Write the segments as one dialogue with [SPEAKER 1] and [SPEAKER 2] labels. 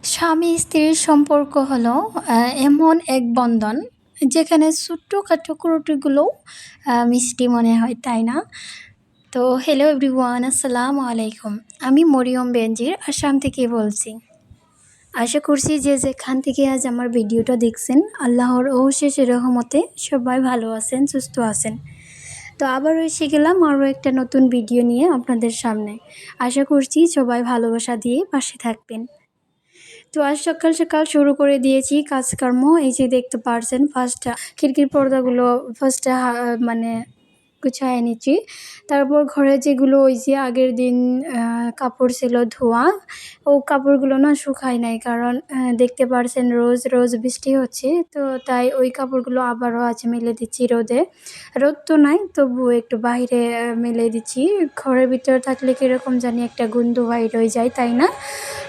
[SPEAKER 1] স্বামী স্ত্রীর সম্পর্ক হলো এমন এক বন্ধন যেখানে ছোট্টখাটো ত্রুটিগুলোও মিষ্টি মনে হয়, তাই না? তো হ্যালো এভরিওয়ান, আসসালামু আলাইকুম। আমি মরিয়ম বেনজির আসাম থেকে বলছি। আশা করছি যে যেখান থেকে আজ আমার ভিডিওটা দেখছেন, আল্লাহর অশেষ রহমতে সবাই ভালো আছেন, সুস্থ আছেন। তো আবারও এসে গেলাম আরও একটা নতুন ভিডিও নিয়ে আপনাদের সামনে। আশা করছি সবাই ভালোবাসা দিয়ে পাশে থাকবেন। তো আজ সকাল সকাল শুরু করে দিয়েছি কাজকর্ম। এই যে দেখতে পারছেন, খিড়কির পর্দাগুলো মানে গুছায় নিচ্ছি। তারপর ঘরে যেগুলো ওই যে আগের দিন কাপড় ছিল ধোয়া, ও কাপড়গুলো না শুকায় নাই, কারণ দেখতে পারছেন রোজ রোজ বৃষ্টি হচ্ছে। তো তাই ওই কাপড়গুলো আবারও আজ মেলে দিচ্ছি রোদে। রোদ তো নাই, তবুও একটু বাইরে মেলে দিচ্ছি। ঘরের ভিতরে থাকলে কীরকম জানি একটা গন্ধ বাইর হয়ে যায়, তাই না?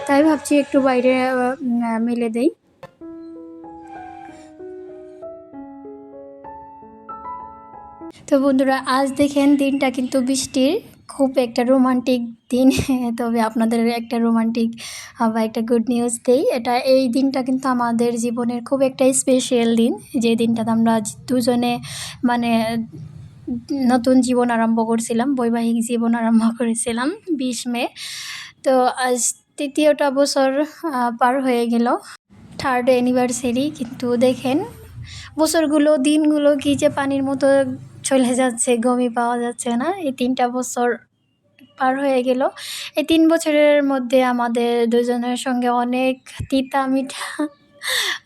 [SPEAKER 1] তাই ভাবছি একটু বাইরে মেলে দেই। তো বন্ধুরা, আজ দেখেন দিনটা কিন্তু বৃষ্টির, খুব একটা রোমান্টিক দিন। তবে আপনাদের একটা রোমান্টিক বা একটা গুড নিউজ দেই। এই দিনটা কিন্তু আমাদের জীবনের খুব একটা স্পেশাল দিন, যে দিনটাতে আমরা দুজনে মানে নতুন জীবন আরম্ভ করছিলাম, বৈবাহিক জীবন আরম্ভ করেছিলাম 20 মে। তো আজ তৃতীয়টা বছর পার হয়ে গেল, থার্ড অ্যানিভার্সারি। কিন্তু দেখেন বছরগুলো, দিনগুলো কি যে পানির মতো চলে যাচ্ছে, গমই পাওয়া যাচ্ছে না। এই 3টা বছর পার হয়ে গেল। এই 3 বছরের মধ্যে আমাদের দুজনের সঙ্গে অনেক তিতা মিঠা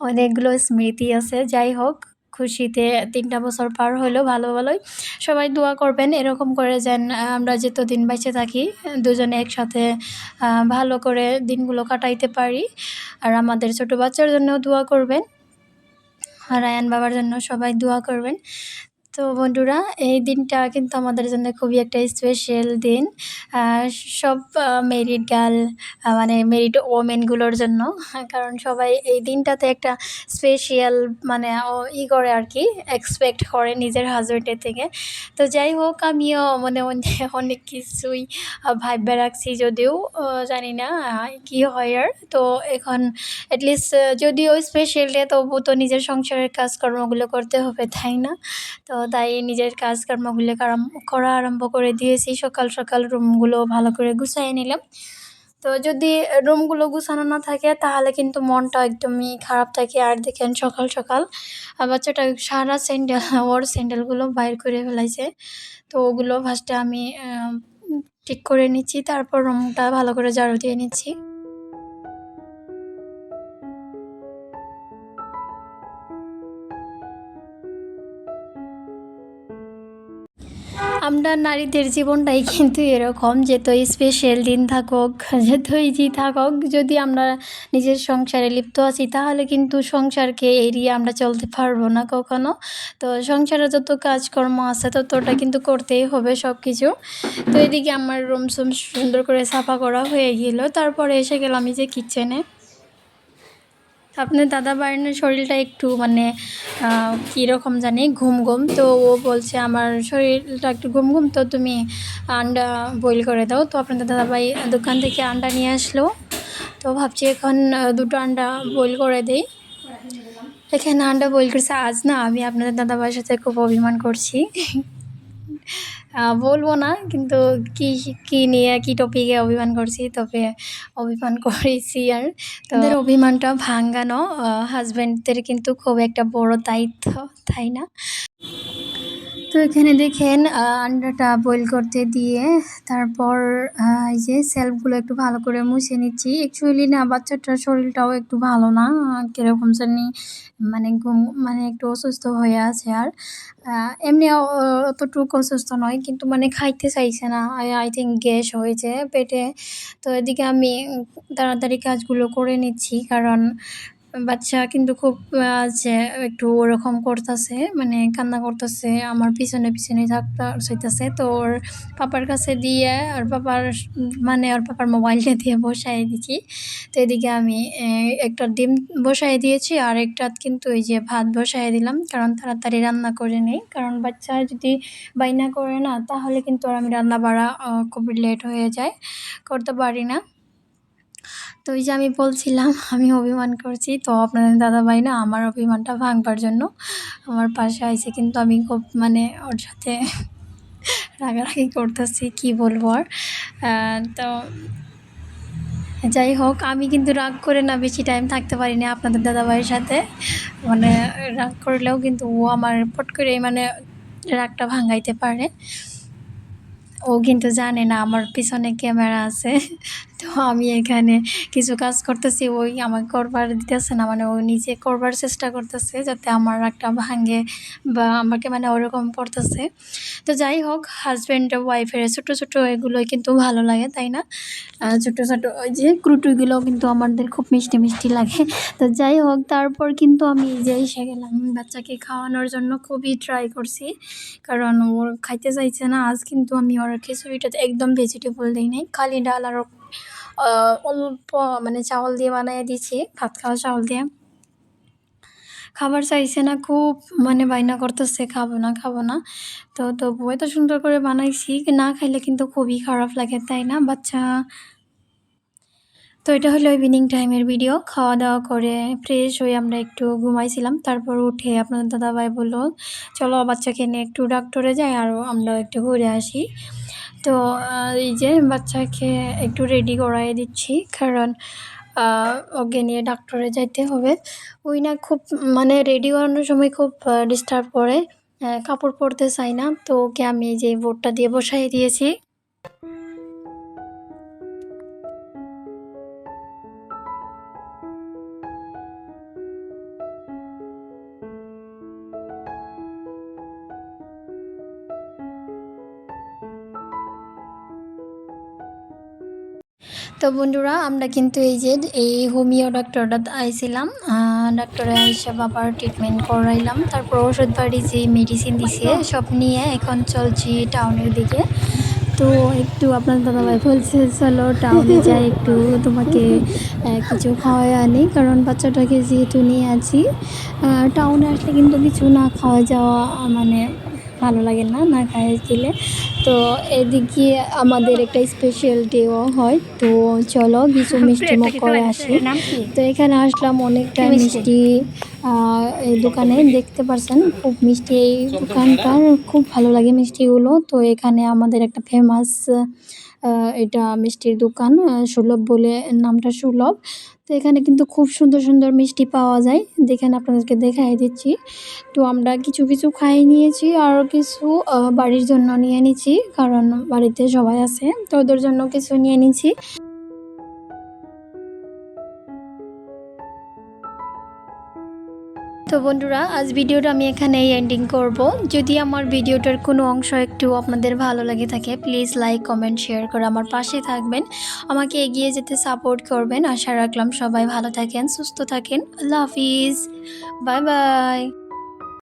[SPEAKER 1] অনেকগুলো স্মৃতি আছে। যাই হোক, খুশিতে 3টা বছর পার হলো ভালো ভালোই। সবাই দোয়া করবেন এরকম করে যেন আমরা যতদিন বেঁচে থাকি দুজনে একসাথে ভালো করে দিনগুলো কাটাইতে পারি। আর আমাদের ছোটো বাচ্চার জন্যও দোয়া করবেন, রায়ান বাবার জন্য সবাই দোয়া করবেন। তো বন্ধুরা, এই দিনটা কিন্তু আমাদের জন্য খুবই একটা স্পেশাল দিন, সব মেরিড গার্ল মানে মেরিড ওমেনগুলোর জন্য। কারণ সবাই এই দিনটাতে একটা স্পেশাল মানে করে আর কি, এক্সপেক্ট করে নিজের হাজব্যান্ডের থেকে। তো যাই হোক, আমিও মনে মনে অনেক কিছুই ভাববে রাখছি, যদিও জানি না কী হয় আর। তো এখন অ্যাটলিস্ট যদিও স্পেশাল ডে, তবু তো নিজের সংসারের কাজকর্মগুলো করতে হবে, তাই না? তো তাই নিজের কাজকর্মগুলো করা আরম্ভ করে দিয়েছি। সকাল সকাল রুমগুলো ভালো করে গুছিয়ে নিলাম। তো যদি রুমগুলো গুছানো না থাকে তাহলে কিন্তু মনটা একদমই খারাপ থাকে। আর দেখেন সকাল সকাল বাচ্চাটা সারা ওর স্যান্ডেলগুলো বাইর করে ফেলাইছে। তো ওগুলো ফার্স্টে আমি ঠিক করে নিচ্ছি, তারপর রুমটা ভালো করে ঝাড়ু দিয়ে নিচ্ছি। আমরা নারীদের জীবনটাই কিন্তু এরকম, যতই স্পেশাল দিন থাকুক, যতই থাকুক, যদি আমরা নিজের সংসারে লিপ্ত আছি তাহলে কিন্তু সংসারকে এড়িয়ে আমরা চলতে পারবো না কখনো। তো সংসারে যত কাজকর্ম আছে ততটা কিন্তু করতেই হবে সব কিছু। তো এদিকে আমার রুম সুন্দর করে সাফা করা হয়ে গেল। তারপরে এসে গেলাম এই যে কিচেনে। আপনার দাদা ভাইয়ের শরীরটা একটু মানে কীরকম জানি ঘুম ঘুম, তো ও বলছে আমার শরীরটা একটু ঘুম ঘুম, তো তুমি আন্ডা বয়েল করে দাও। তো আপনাদের দাদা ভাই দোকান থেকে আন্ডা নিয়ে আসলো। তো ভাবছি এখন 2টো আন্ডা বয়েল করে দিই। এখানে আন্ডা বয়েল করছে। আজ না আমি আপনাদের দাদা ভাইয়ের সাথে খুব অভিমান করছি। বলবো না, কিন্তু কী নিয়ে কী টপিকে অভিমান করছি, তবে অভিমান করেছি। আর তাদের অভিমানটা ভাঙানো হাজব্যান্ডদের কিন্তু খুব একটা বড় দায়িত্ব, তাই না? তো এখানে দেখেন আন্ডাটা বয়েল করতে দিয়ে তারপর এই যে সেলফগুলো একটু ভালো করে মুছে নিচ্ছি। অ্যাকচুয়ালি না, বাচ্চাটার শরীরটাও একটু ভালো না, কীরকম জানি মানে একটু অসুস্থ হয়ে আছে। আর এমনি অতটুকু অসুস্থ নয়, কিন্তু মানে খাইতে চাইছে না। আই থিঙ্ক গ্যাস হয়েছে পেটে। তো এদিকে আমি তাড়াতাড়ি কাজগুলো করে নিচ্ছি, কারণ বাচ্চা কিন্তু খুব যে একটু ওরকম করতেছে, মানে কান্না করতেছে, আমার পিছনে পিছনে থাকতে চাইতেছে। তো ওর পাপার কাছে দিয়ে ওর পাপার মোবাইলটা দিয়ে বসাই দিচ্ছি। তো এদিকে আমি একটা ডিম বসাই দিয়েছি, আর একটা কিন্তু এই যে ভাত বসাই দিলাম, কারণ তাড়াতাড়ি রান্না করে নেই। কারণ বাচ্চা যদি বাইনা করে না, তাহলে কিন্তু আমি রান্না বাড়া খুব লেট হয়ে যায়, করতে পারি না। তো ওই যে আমি বলছিলাম আমি অভিমান করছি, তো আপনাদের দাদাভাই না আমার অভিমানটা ভাঙবার জন্য আমার পাশে আইছে, কিন্তু আমি খুব মানে ওর সাথে রাগারাগি করতেছি, কি বলবো আর। তো যাই হোক, আমি কিন্তু রাগ করে না বেশি টাইম থাকতে পারি না আপনাদের দাদাভাইয়ের সাথে। মানে রাগ করলেও কিন্তু ও আমার পট করে মানে রাগটা ভাঙাইতে পারে। ও কিন্তু জানে না আমার পিছনে ক্যামেরা আছে। তো আমি এখানে কিছু কাজ করতেছি, ওই আমাকে করবার দিতেছে না, মানে ও নিজে করবার চেষ্টা করতেছে যাতে আমার রাগটা ভাঙে বা আমাকে মানে ওরকম পড়তেছে। তো যাই হোক, হাজব্যান্ড ওয়াইফের ছোটো ছোটো এগুলোই কিন্তু ভালো লাগে, তাই না? ছোটো ছোটো ওই যে ক্রুটুগুলোও কিন্তু আমাদের খুব মিষ্টি মিষ্টি লাগে। তো যাই হোক, তারপর কিন্তু আমি যে এসে গেলাম বাচ্চাকে খাওয়ানোর জন্য, খুবই ট্রাই করছি কারণ ওর খাইতে চাইছে না। আজ কিন্তু আমি ওর খিচুড়িটাতে একদম ভেজিটেবল দিই নাই, খালি ডাল আর অল্প মানে চাউল দিয়ে বানিয়ে দিয়েছি, ভাত খাওয়া চাউল দিয়ে। খাবার চাইছে না, খুব মানে বায়না করতেছে খাবো না খাবো না। তো তবুও এত সুন্দর করে বানাইছি, না খাইলে কিন্তু খুবই খারাপ লাগে, তাই না বাচ্চা? তো এটা হলো ইভিনিং টাইমের ভিডিও। খাওয়া দাওয়া করে ফ্রেশ হয়ে আমরা একটু ঘুমাইছিলাম, তারপর উঠে আপনাদের দাদাভাই বললো চলো বাচ্চাকে নিয়ে একটু ডাক্তারে যাই আর আমরা একটু ঘুরে আসি। তো এই যে বাচ্চাকে একটু রেডি করাই দিচ্ছি, কারণ ওকে নিয়ে ডাক্তারে যাইতে হবে। ওই না খুব মানে রেডি করানোর সময় খুব ডিস্টার্ব করে, কাপড় পরতে চাই না, তো ওকে আমি এই যে বোর্ডটা দিয়ে বসাই দিয়েছি। তো বন্ধুরা, আমরা কিন্তু এই যে এই হোমিও ডাক্তারটা আইছিলাম, ডাক্তারে এসে বাবার ট্রিটমেন্ট করাইলাম, তারপর ওষুধ বাড়ি যে মেডিসিন দিছে সব নিয়ে এখন চলছি টাউনের দিকে। তো একটু আপনার দাদাভাই বলছে চলো টাউনে যাই, একটু তোমাকে কিছু খাওয়াই আনি, কারণ বাচ্চাটাকে যেহেতু নিয়ে আছি। টাউনে আসলে কিন্তু কিছু না খাওয়া যাওয়া মানে ভালো লাগে না, না খাইয়ে দিলে। তো এদিকে আমাদের একটা স্পেশাল ডেও হয়, তো চলো কিছু মিষ্টিমুখ করে আসি। তো এখানে আসলাম, অনেকটা মিষ্টি এই দোকানে দেখতে পারছেন, খুব মিষ্টি এই দোকানটার, খুব ভালো লাগে মিষ্টিগুলো। তো এখানে আমাদের একটা ফেমাস এটা মিষ্টির দোকান, সুলভ বলে নামটা, সুলভ। তো এখানে কিন্তু খুব সুন্দর সুন্দর মিষ্টি পাওয়া যায়, দেখেন আপনাদেরকে দেখাই দিচ্ছি। তো আমরা কিছু কিছু খাই নিয়েছি আর কিছু বাড়ির জন্য নিয়ে নিচ্ছি, কারণ বাড়িতে সবাই আছে, তো ওদের জন্য কিছু নিয়ে নিচ্ছি। তো বন্ধুরা, আজ ভিডিওটা আমি এখানেই এন্ডিং করব। যদি আমার ভিডিওটার কোনো অংশ একটু আপনাদের ভালো লাগে থাকে, প্লিজ লাইক কমেন্ট শেয়ার করে আমার পাশে থাকবেন, আমাকে এগিয়ে যেতে সাপোর্ট করবেন। আশা রাখলাম সবাই ভালো থাকেন, সুস্থ থাকেন। আল্লাহ হাফিজ, বাই বাই।